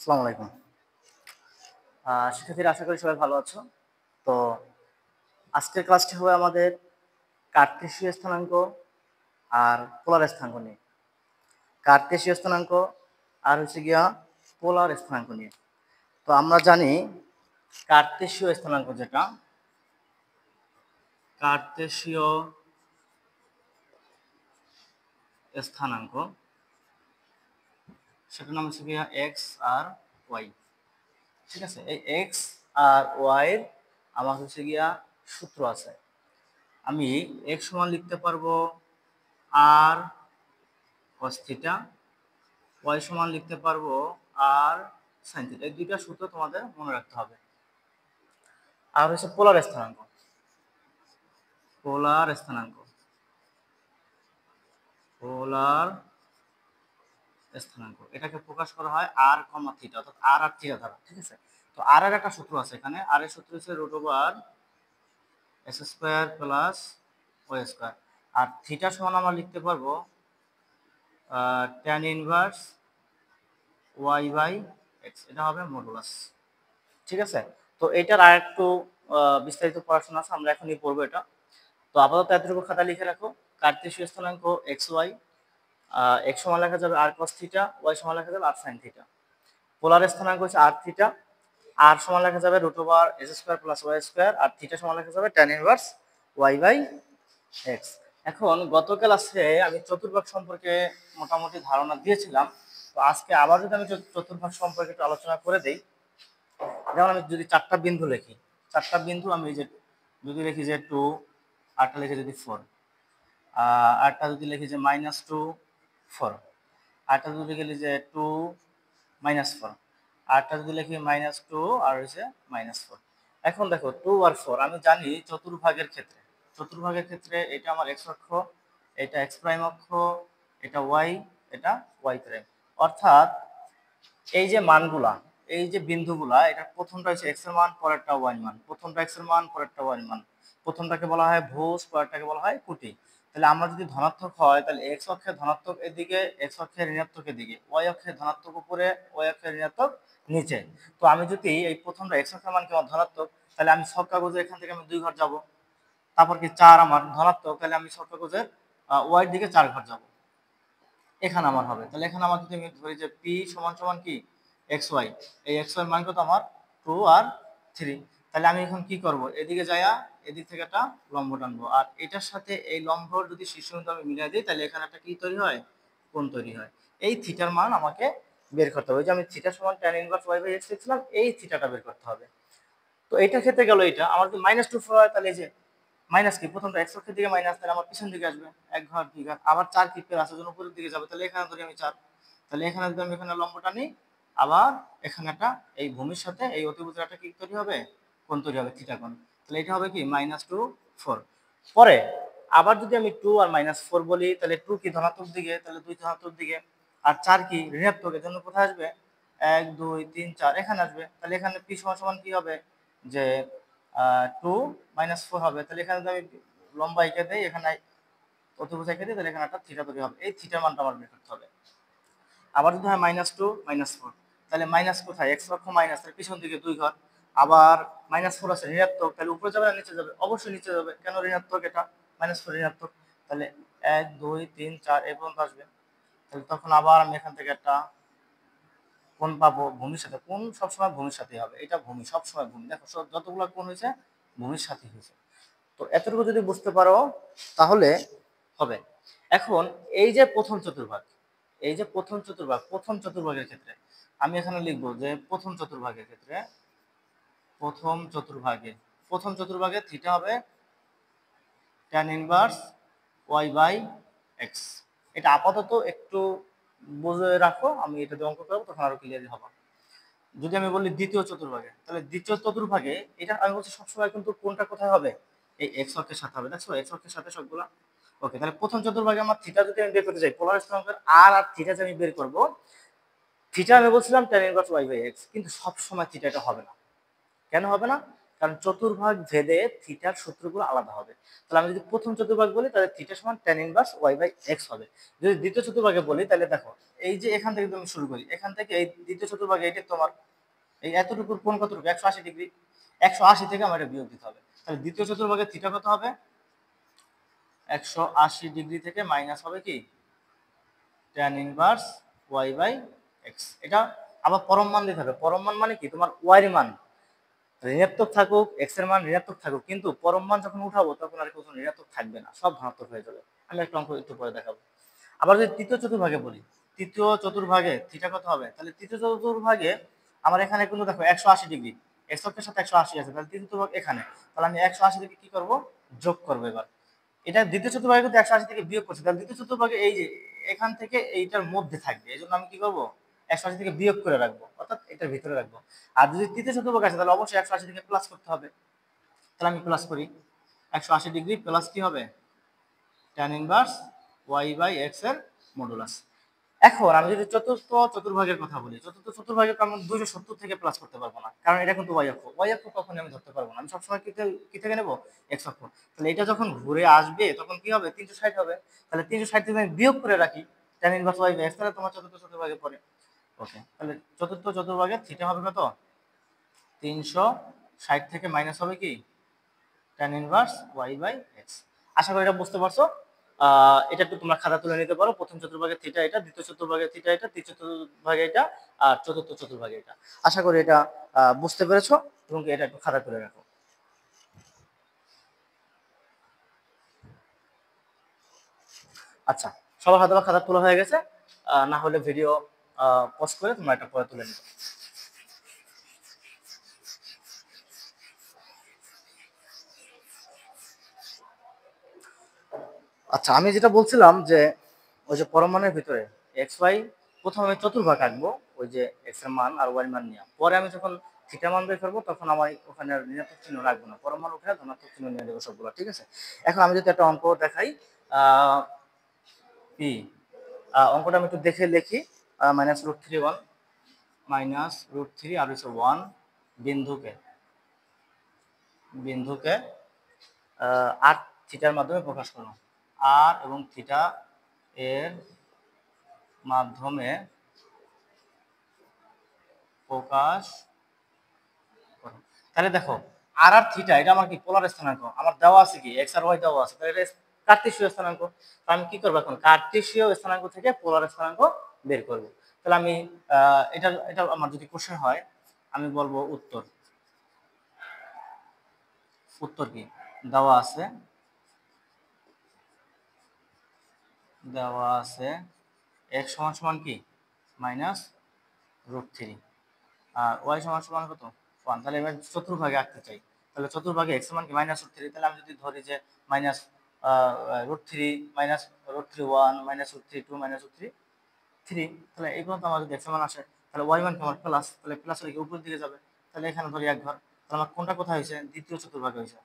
আসসালামু আলাইকুম। শিক্ষার্থীরা, আশা করি সবাই ভালো আছো। তো আজকের ক্লাসটি হবে আমাদের কার্টেসীয় স্থানাঙ্ক আর পোলার স্থানাঙ্ক নিয়ে। কার্টেসীয় স্থানাঙ্ক আর হচ্ছে গিয়া পোলার স্থানাঙ্ক নিয়ে। তো আমরা জানি কার্টেসীয় স্থানাঙ্ক যেটা, কার্টেসীয় স্থানাঙ্ক সেটার নাম হচ্ছে গিয়া এক্স আর ওয়াই। ঠিক আছে, এই এক্স আর ওয়াই এর আমার হচ্ছে গিয়া সূত্র আছে। আমি এক্স সমান লিখতে পারবো আর cos থিটা, ওয়াই সমান লিখতে পারবো আর sin থিটা। এই দুইটা সূত্র তোমাদের মনে রাখতে হবে। আর হচ্ছে পোলার স্থানাঙ্ক, পোলার স্থানাঙ্ক, পোলার স্থানাঙ্ক এটাকে প্রকাশ করা হয় আর কমা থিটা, অর্থাৎ আর আর থিটা দ্বারা। ঠিক আছে, তো আর এর একটা সূত্র আছে এখানে। আর এর সূত্র হচ্ছে √s² প্লাস ওয়াই স্কয়ার। আর থিটা সমান আমরা লিখতে পারবো tan inverse Y by X, এটা হবে মডুলাস। ঠিক আছে, তো এটার আর একটু বিস্তারিত পড়াশোনা আছে, আমরা এখনই পড়বো এটা। তো আপাতত এতটুকু খাতা লিখে রাখো। কার্টেসীয় স্থানাঙ্ক এক্স ওয়াই, এক্স সমান লেখা যাবে আর কস থিটা, ওয়াই সমান লেখা যাবে আর সাইন থিটা। পোলার স্থানাঙ্ক হচ্ছে আর থিটা, আর সমান লেখা যাবে √s² প্লাস ওয়াই স্কয়ার, আর থিটা সমান লেখা যাবে tan inverse Y by X. এখন গত ক্লাসে আমি চতুর্ভাগ সম্পর্কে মোটামুটি ধারণা দিয়েছিলাম। তো আজকে আবার যদি আমি চতুর্ভাগ সম্পর্কে একটু আলোচনা করে দেই। যেমন আমি যদি চারটা বিন্দু লিখি, চারটা বিন্দু আমি যে যদি লিখি যে 2, আরটা লিখে যদি 4, আরটা যদি লিখি যে -2 4, আরটা যদি লিখি যে 2 -4, আরটা যদি লিখি -2 আর হচ্ছে -4। এখন দেখো 2 আর 4 আমি জানি চতুর্ভাগের ক্ষেত্রে, চতুর্ভাগের ক্ষেত্রে এটা আমার x অক্ষ, এটা x প্রাইম অক্ষ, এটা y, এটা y প্রাইম। অর্থাৎ এই যে মানগুলা, এই যে বিন্দুগুলা, এটা প্রথমটা হচ্ছে x এর মান, পরেরটা y মান, প্রথমটা x এর মান, পরেরটা y মান। প্রথমটাকে বলা হয় ভুজ, পরেরটাকে বলা হয় কুটি। তাহলে আমরা যদি ধনাত্মক হয় তাহলে x অক্ষে ধনাত্মক এদিকে, x অক্ষে ঋণাত্মক এদিকে, y অক্ষে ধনাত্মক উপরে, y অক্ষে ঋণাত্মক নিচে। তো আমি যদি এই প্রথমটা x অক্ষের মান কেমন ধনাত্মক, তাহলে আমি ছক কাগজে এখান থেকে আমি 2 ঘর যাব। তারপর কি 4 আমার ধনাত্মক, তাহলে আমি ছক কাগজের y এর দিকে 4 ঘর যাব। এখানে আমার হবে, তাহলে এখানে আমার যদি আমি ধরি যে p সমান সমান কি xy, এই xy মান কত আমার 2 আর 3। তাহলে আমি এখন কি করব, এদিকে যায়া এদিক থেকে একটা লম্ব টানবো, আর এটার সাথে এই লম্বর যদি শীর্ষবিন্দু আমি মিলাই দিই তাহলে এখানে একটা কি তৈরি হয়, কোণ তৈরি হয়। এই থিটার মান আমাকে বের করতে হবে। যে আমি থিটা সমান tan inverse y by x লিখছিলাম, এই থিটাটা বের করতে হবে। তো এটা ক্ষেত্রে গেল, এটা আমার যদি -2 হয় তাহলে এই যে মাইনাস কি, প্রথমটা x অক্ষের দিকে মাইনাস, তাহলে আমার পিছন দিকে আসবে 1 ঘর 2 ঘর, আবার 4 কি প্লাস আছে, উপরের দিকে যাবে, তাহলে এখানে ধরি আমি 4। তাহলে এখানে যদি আমি এখানে লম্বটা নিই, আবার এখানে একটা এই ভূমির সাথে এই অতিভুজের একটা কি তৈরি হবে, কোণ তৈরি হবে, থিটা কোণ। তাহলে এটা হবে কি -2 4। পরে আবার যদি আমি 2 আর -4 বলি, তাহলে 2 কি ধনাত্মক দিকে, তাহলে 2 ধনাত্মক দিকে, আর 4 কি ঋণাত্মক, এর জন্য কোথায় আসবে 1 2 3 4 এখানে আসবে। তাহলে এখানে p সমান সমান কি হবে, যে 2 -4 হবে। তাহলে এখানে যদি আমি লম্বা এঁকে দেই, এখানে অতিভুজ এঁকে দিই, তাহলে এখানে একটা থিটা তৈরি হবে। এই থিটার মানটা আমার বের করতে হবে। আবার যদি হয় -2 -4, তাহলে মাইনাস কোথায়, x অক্ষ মাইনাস, তাহলে পিছন দিকে 2 ঘর। আবার -4 আছে ঋণাত্মক, তাহলে উপরে যাবে না নিচে যাবে, অবশ্যই নিচে যাবে, কেন ঋণাত্মক, এটা -4 ঋণাত্মক। তাহলে 1 2 3 4 এই পর্যন্ত আসবে। তাহলে তখন আবার আমি এখান থেকে একটা কোণ পাবো ভূমির সাথে। কোণ সবসময় ভূমির সাথে হবে, এটা ভূমি, সবসময় ভূমি। দেখো যতগুলো কোণ হয়েছে ভূমির সাথে হয়েছে। তো এতটুকু যদি বুঝতে পারো তাহলে হবে। এখন এই যে প্রথম চতুর্ভাগ, এই যে প্রথম চতুর্ভাগ, প্রথম চতুর্ভাগের ক্ষেত্রে আমি এখানে লিখবো যে প্রথম চতুর্ভাগের ক্ষেত্রে, প্রথম চতুর্ভাগে, প্রথম চতুর্ভাগে থিটা হবে tan inverse y by x। এটা আপাতত একটু বুঝে রাখো, আমি এটা দিয়ে অঙ্ক করবো তখন আরো ক্লিয়ারলি হবে। যদি আমি বলি দ্বিতীয় চতুর্ভাগে, তাহলে দ্বিতীয় চতুর্ভাগে এটা আমি বলছি সবসময় কিন্তু কোনটা কোথায় হবে, এই এক্স অক্ষের সাথে হবে। দেখছো এক্স অক্ষের সাথে সবগুলা। ওকে, তাহলে প্রথম চতুর্ভাগে আমার থিটা যদি আমি বের করতে চাই, পোলার স্থানাঙ্কের আর আর থিটা যে আমি বের করব, থিটা আমি বলছিলাম tan inverse y by x, কিন্তু সব সময় থিটা এটা হবে না। কেন হবে না, কারণ চতুর্ভাগ ভেদে থিটার সূত্রগুলো আলাদা হবে। তাহলে আমি যদি প্রথম চতুর্ভাগ বলি তাহলে থিটা সমান tan inverse y by x হবে। যদি দ্বিতীয় চতুর্ভাগে বলি তাহলে দেখো এই যে এখান থেকে তুমি শুরু করি, এখান থেকে এই দ্বিতীয় চতুর্ভাগে এটা তোমার এই এতটুকুর কোণ কতটুকু 180 ডিগ্রি, 180 থেকে আমার এটা বিয়োগ দিতে হবে। তাহলে দ্বিতীয় চতুর্ভাগে থিটা কত হবে? 180 ডিগ্রি থেকে মাইনাস হবে কি tan inverse y by x। এটা আবার পরম মান দিতে হবে। পরম মান মানে কি, তোমার y এর মান ঋণাত্মক থাকুক, x এর মান ঋণাত্মক থাকুক, কিন্তু পরম মান যখন উঠাবো তখন আর কোনো ঋণাত্মক থাকবে না, সব ধনাত্মক হয়ে যাবে। আমি একটা অঙ্ক একটু পরে দেখাবো। আবার যদি তৃতীয় চতুর্ভাগে বলি, তৃতীয় চতুর্ভাগে থিটা কত হবে? তাহলে তৃতীয় চতুর্ভাগে আমার এখানে কিন্তু দেখো 180 ডিগ্রি, x অক্ষের সাথে 180 আছে, তাহলে তৃতীয় চতুর্ভাগ এখানে, তাহলে আমি 180 থেকে কি করব, যোগ করবো। এবার এটা দ্বিতীয় চতুর্ভাগে কিন্তু 180 থেকে বিয়োগ করছে, তাহলে দ্বিতীয় চতুর্ভাগে এই যে এখান থেকে এইটার মধ্যে থাকবে, এই জন্য আমি কি করবো, 180 থেকে বিয়োগ করে রাখবো, অর্থাৎ এটার ভিতরে রাখবো। আর যদি তৃতীয় চতুর্ভাগ আছে তাহলে অবশ্যই 180 থেকে প্লাস করতে হবে। তাহলে আমি প্লাস করি, 180 ডিগ্রি প্লাস কি হবে, tan inverse y by x এর মডুলাস। এখন আমি যদি চতুর্থ চতুর্ভাগের কথা বলি, চতুর্থ চতুর্ভাগের আমি 270 থেকে প্লাস করতে পারবো না, কারণ এটা কিন্তু y অক্ষ, y অক্ষ কখনোই আমি ধরতে পারবো না, আমি সবসময় কি থেকে নেব, x অক্ষ। তাহলে এটা যখন ঘুরে আসবে তখন কি হবে, 360 হবে। তাহলে 360 থেকে আমি বিয়োগ করে রাখি tan inverse y by x, তাহলে তোমার চতুর্থ চতুর্ভাগে পড়ে। ওকে, তাহলে চতুর্থ চতুর্ভাগে থিটা হবে কত, 360 থেকে মাইনাস হবে কি tan inverse y by x। আশা করি এটা বুঝতে পারছো। এটা একটু তোমরা খাতা তুলে নিতে পারো, প্রথম চতুর্ভাগে থিটা এটা, দ্বিতীয় চতুর্ভাগে থিটা এটা, তৃতীয় চতুর্ভাগে এটা, আর চতুর্থ চতুর্ভাগে এটা। আশা করি এটা বুঝতে পেরেছো, এবং এটা একটু খাতা তুলে রাখো। আচ্ছা, সবার হাতে খাতা তোলা হয়ে গেছে? না হলে ভিডিও পজ করে তোমরা এটা পরে তুলে নিবে। আচ্ছা, আমি যেটা বলছিলাম যে ওই যে পরমাণুর ভিতরে এক্স ওয়াই, প্রথমে আমি চতুর্ভাগ আঁকবো ওই যে এক্স এর মান আর ওয়াই মান নিয়ে, পরে আমি যখন থিটা মান বের করবো তখন আমার ওখানে ঋণাত্মক চিহ্ন রাখবো না, পরমাণু ওখানে ধনাত্মক চিহ্ন নিয়ে দেবো সবগুলো, ঠিক আছে? এখন আমি যদি একটা অঙ্ক দেখাই, কি অঙ্কটা আমি একটু দেখে লিখি, -√3 1 -√3 আর হচ্ছে 1 বিন্দুকে বিন্দুকে আর থিটার মাধ্যমে প্রকাশ করো, আর এবং থিটা এর মাধ্যমে প্রকাশ করো। তাহলে দেখো আর আর থিটা এটা আমার কি পোলার স্থানাঙ্ক, আমার দেওয়া আছে কি এক্স আর ওয়াই দেওয়া আছে, তাহলে এটা কার্টেসীয় স্থানাঙ্ক। তো আমি কি করবো, এখন কার্টেসীয় স্থানাঙ্ক থেকে পোলার স্থানাঙ্ক বের করব। তাহলে আমি এটা এটা আমার যদি কোশ্চেন হয় আমি বলবো উত্তর, উত্তর কি দেওয়া আছে, দেওয়া আছে x সমান সমান কি -√3 আর y সমান সমান কত 1। তাহলে এবার চতুর্ভাগে আঁকতে চাই, তাহলে চতুর্ভাগে x সমান কি -√3, তাহলে আমি যদি ধরি যে মাইনাস √3 -√3 1 -√3 2 -√3 3, তাহলে এই পর্যন্ত আমার যদি x মান আসে তাহলে y মান কি আমার প্লাস, তাহলে প্লাস হলে কি উপরের দিকে যাবে, তাহলে এখানে ধরি এক ঘর, তাহলে আমার কোনটা কোথায় হয়েছে, দ্বিতীয় চতুর্ভাগে হয়েছে,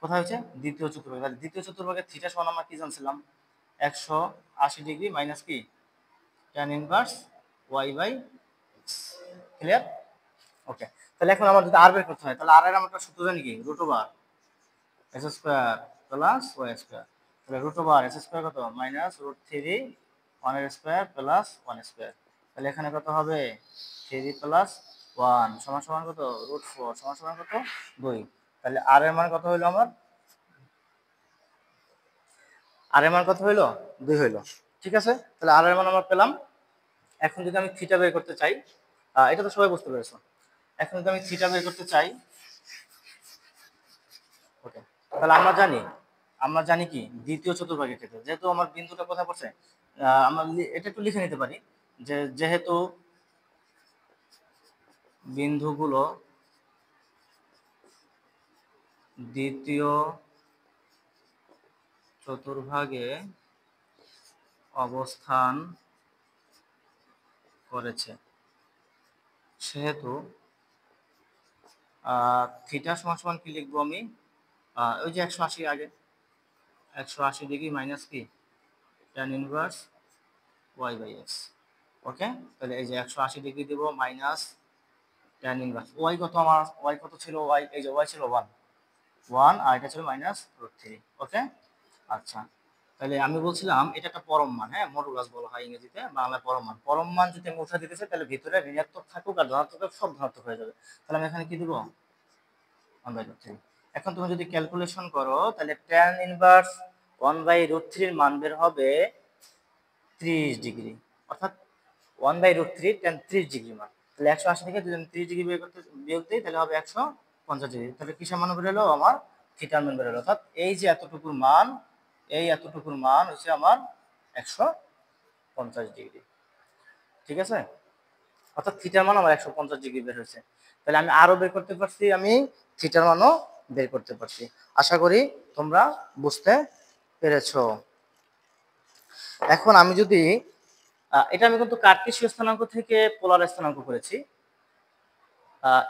কোথায় হয়েছে, দ্বিতীয় চতুর্ভাগে। তাহলে দ্বিতীয় চতুর্ভাগে থিটা সমান আমরা কি জানছিলাম, 180 ডিগ্রি মাইনাস কি tan inverse y by x। Clear? Okay, তাহলে এখন আমার যদি আর বের করতে হয়, তাহলে আর এর আমরা সূত্র জানি কি, √x² প্লাস y²। তাহলে √x² কত, -√3 1² প্লাস 1²। তাহলে এখানে কত হবে, 3 প্লাস 1 সমান সমান কত, √4 সমান সমান কত, 2। তাহলে আর এর মান কত হইলো আমার, আর এর মান কত হইলো, 2 হইলো। ঠিক আছে, তাহলে আর এর মান আমরা পেলাম। এখন যদি আমি থিটা বের করতে চাই, এটা তো সবাই বুঝতে পেরেছো। এখন যদি আমি থিটা বের করতে চাই, ওকে, তাহলে আমরা জানি কি দ্বিতীয় চতুর্ভাগের ক্ষেত্রে যেহেতু আমার বিন্দুটা কোথায় পড়ছে, আমরা এটা একটু লিখে নিতে পারি যে যেহেতু বিন্দুগুলো দ্বিতীয় চতুর্ভাগে অবস্থান করেছে, সেহেতু থিটা সমান সমান কি লিখবো আমি, ওই যে 180 আগে 180 ডিগ্রি মাইনাস কি tan inverse y by x। Okay, তাহলে এই যে 180 ডিগ্রি দেব মাইনাস tan ইনভার্স ওয়াই কত আমার ওয়াই কত ছিল ওয়াই এই যে ওয়াই ছিল 1 আর এটা ছিল -√3 ওকে। আচ্ছা তাহলে আমি বলছিলাম এটা একটা পরম মান, হ্যাঁ মডুলাস বলা হয় ইংরেজিতে, বাংলায় পরম মান যদি আমি উঠে দিতে চাই তাহলে ভিতরে ঋণাত্মক থাকুক আর ধনাত্মক সব ধনাত্মক হয়ে যাবে। তাহলে আমি এখানে কি দিব 1/√3। এখন তুমি যদি ক্যালকুলেশন করো তাহলে tan ইনভার্স 1/√3 এর মান বের হবে 30 ডিগ্রি, অর্থাৎ 1/√3 tan 30 ডিগ্রি মান। তাহলে 180 থেকে যদি আমি 30 ডিগ্রি বের করতে বিয়োগ দিই তাহলে হবে 150 ডিগ্রি। তাহলে কিসের মান বের হলো আমার থিটার মান বের হলো, অর্থাৎ এই যে এতটুকুর মান এই এতটুকুর মান হচ্ছে আমার 150 ডিগ্রি। ঠিক আছে, অর্থাৎ থিটার মান আমার 150 ডিগ্রি বের হয়েছে। তাহলে আমি আরো বের করতে পারছি, আমি থিটার মানও বের করতে পারছি। আশা করি তোমরা বুঝতে পেরেছো। এখন আমি যদি এটা আমি কিন্তু কার্টেসীয় স্থানাঙ্ক থেকে পোলার স্থানাঙ্ক করেছি।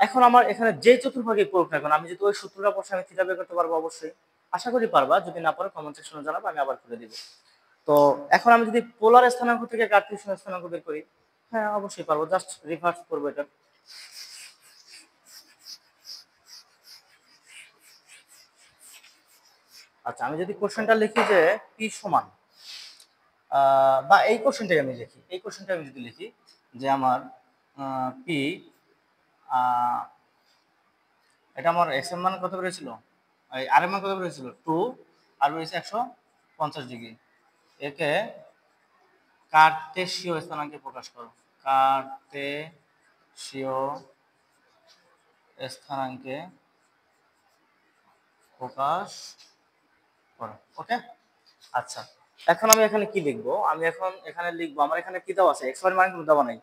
এখন আমার এখানে যে চতুর্ভাগে পড়ুক না কেন আমি যদি ওই সূত্রটা বসে আমি থিটা বের করতে পারবো অবশ্যই। আশা করি পারবা, যদি না পারো কমেন্ট সেকশনে জানাবো, আমি আবার করে দিব। তো এখন আমি যদি পোলার স্থানাঙ্ক থেকে কার্টেসীয় স্থানাঙ্ক বের করি, হ্যাঁ অবশ্যই পারবো, জাস্ট রিভার্স করবো এটা। আচ্ছা আমি যদি কোশ্চেনটা লিখি যে পি সমান বা এই কোশ্চেনটাই আমি লিখি, এই কোশ্চেনটা আমি যদি লিখি যে আমার পি এটা আমার এক্স এর মান কত বেরিয়েছিল, এই আর এর মান কত বেরিয়েছিল 2 আর বেরিয়েছে 150 ডিগ্রি। একে কার্টেসীয় স্থানাঙ্কে প্রকাশ করো, কার্টেসীয় স্থানাঙ্কে প্রকাশ করো ওকে। আচ্ছা এখন আমি এখানে কি লিখবো, আমি এখন এখানে লিখবো আমার এখানে কি দেওয়া আছে, এক্স ওয়াই মান কিন্তু দেওয়া নাই,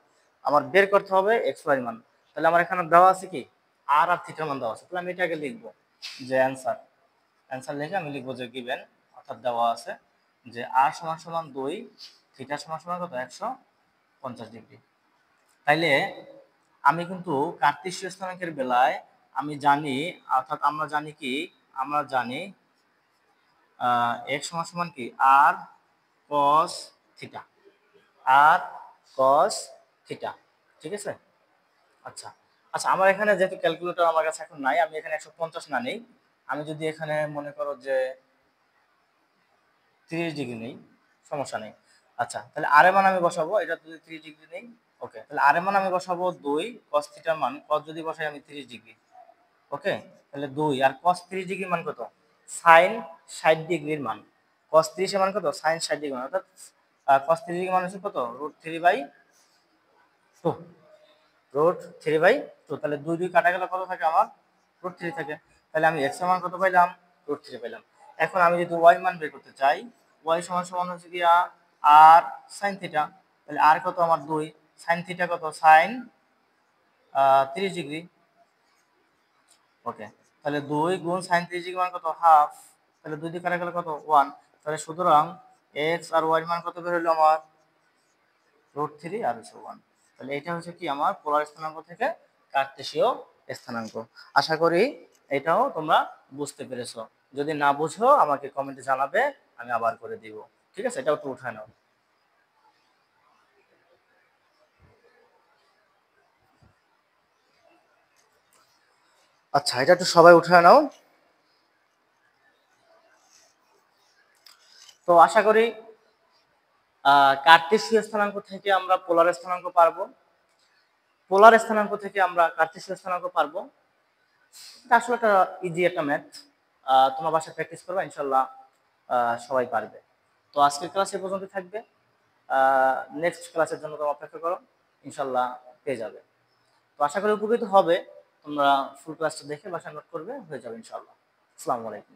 আমার বের করতে হবে এক্স ওয়াই মান। তাহলে আমার এখানে দেওয়া আছে কি আর থিটার মান দেওয়া আছে, তাহলে আমি এটা আগে লিখবো যে অ্যান্সার লিখে আমি লিখবো যে গিভেন, অর্থাৎ দেওয়া আছে যে আর সমান সমান 2 থিটা সমান সমান কত 150 ডিগ্রি। তাইলে আমি কিন্তু কার্টেসীয় স্থানাঙ্কের বেলায় আমি জানি, অর্থাৎ আমরা জানি কি আমরা জানি x সমান সমান কি আর cos থিটা, আর cos থিটা, ঠিক আছে। আচ্ছা আচ্ছা আমার এখানে যেহেতু ক্যালকুলেটর আমার কাছে এখন নাই, আমি এখানে 150 না নেই, আমি যদি এখানে মনে করো যে 30 ডিগ্রি নেই, সমস্যা নেই। আচ্ছা তাহলে আর এর মান আমি বসাবো, এটা যদি 30 ডিগ্রি নেই ওকে, তাহলে আর এর মান আমি বসাবো 2 cos থিটার মান, cos যদি বসাই আমি 30 ডিগ্রি ওকে, তাহলে 2 আর cos 30 ডিগ্রির মান কত sin 60 ডিগ্রির মান, cos 30 এর মান কত sin 60 ডিগ্রি মান, অর্থাৎ cos 30 ডিগ্রি মান হচ্ছে কত √3/2, √3/2। তাহলে 2 2 কাটা গেলে কত থাকে আমার √3 থাকে। তাহলে আমি x এর মান কত পাইলাম √3 পাইলাম। এখন আমি যদি y মান বের করতে চাই, y সমান সমান হচ্ছে কি r sin থিটা, তাহলে r কত আমার 2, sin থিটা কত sin 30 ডিগ্রি ওকে। তাহলে 2 গুণ sin 30 ডিগ্রি মান কত হাফ, তাহলে 2 দিয়ে কাটা গেলে কত 1, তাহলে সুতরাং x আর y এর মান কত বের হলো আমার √3 আর হচ্ছে 1। তাহলে এটা হচ্ছে কি আমার পোলার স্থানাঙ্ক থেকে কার্টেসীয় স্থানাঙ্ক। আশা করি এটাও তোমরা বুঝতে পেরেছো, যদি না বুঝো আমাকে কমেন্টে জানাবে, আমি আবার করে দিব। ঠিক আছে, এটাও একটু উঠায় নাও। আচ্ছা এটা একটু সবাই উঠায় নাও। তো আশা করি কার্টেসীয় স্থানাঙ্ক থেকে আমরা পোলার স্থানাঙ্ক পারবো, পোলার স্থানাঙ্ক থেকে আমরা কার্টেসীয় স্থানাঙ্ক পারবো। এটা আসলে একটা ইজি একটা ম্যাথ, তোমার বাসায় প্র্যাকটিস করবে ইনশাল্লাহ সবাই পারবে। তো আজকের ক্লাস এ পর্যন্ত থাকবে, নেক্সট ক্লাসের জন্য তোমরা অপেক্ষা করো, ইনশাল্লাহ পেয়ে যাবে। তো আশা করি উপকৃত হবে, তোমরা ফুল ক্লাসটা দেখে বাসায় নোট করবে, হয়ে যাবে ইনশাল্লাহ। আসসালামু আলাইকুম।